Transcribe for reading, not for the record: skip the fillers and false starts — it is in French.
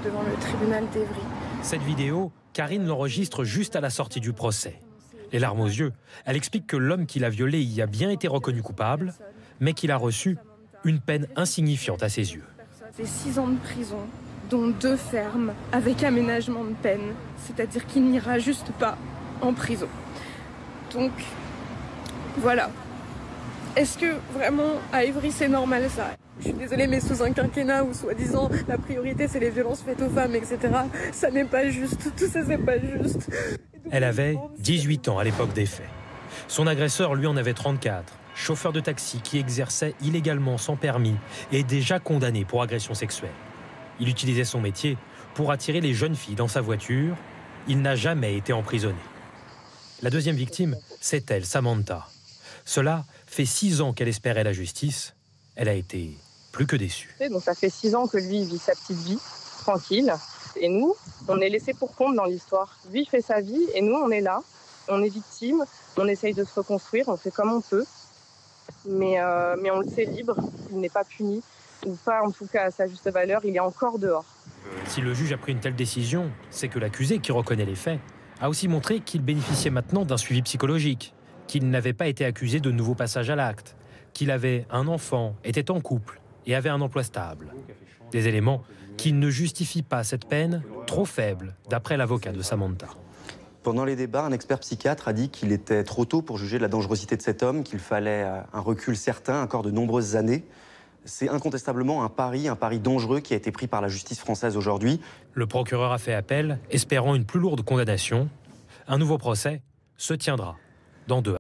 devant le tribunal d'Evry. Cette vidéo, Karine l'enregistre juste à la sortie du procès. Les larmes aux yeux, elle explique que l'homme qui l'a violée y a bien été reconnu coupable, mais qu'il a reçu une peine insignifiante à ses yeux. C'est 6 ans de prison, dont 2 fermes, avec aménagement de peine. C'est-à-dire qu'il n'ira juste pas en prison. Donc, voilà. Est-ce que vraiment à Évry c'est normal ça? Je suis désolée, mais sous un quinquennat où soi-disant la priorité c'est les violences faites aux femmes, etc., ça n'est pas juste. Tout ça c'est pas juste. Elle avait 18 ans à l'époque des faits. Son agresseur, lui, en avait 34. Chauffeur de taxi qui exerçait illégalement sans permis et déjà condamné pour agression sexuelle. Il utilisait son métier pour attirer les jeunes filles dans sa voiture. Il n'a jamais été emprisonné. La deuxième victime, c'est elle, Samantha. Cela fait 6 ans qu'elle espérait la justice. Elle a été plus que déçue. Donc ça fait 6 ans que lui vit sa petite vie, tranquille. Et nous, on est laissés pour compte dans l'histoire. Lui fait sa vie et nous, on est là. On est victime, on essaye de se reconstruire, on fait comme on peut. Mais on le sait libre, il n'est pas puni, ou pas en tout cas à sa juste valeur, il est encore dehors. Si le juge a pris une telle décision, c'est que l'accusé, qui reconnaît les faits, a aussi montré qu'il bénéficiait maintenant d'un suivi psychologique, qu'il n'avait pas été accusé de nouveau passage à l'acte, qu'il avait un enfant, était en couple et avait un emploi stable. Des éléments qui ne justifient pas cette peine trop faible, d'après l'avocat de Samantha. Pendant les débats, un expert psychiatre a dit qu'il était trop tôt pour juger de la dangerosité de cet homme, qu'il fallait un recul certain, encore de nombreuses années. C'est incontestablement un pari dangereux qui a été pris par la justice française aujourd'hui. Le procureur a fait appel, espérant une plus lourde condamnation. Un nouveau procès se tiendra dans 2 ans.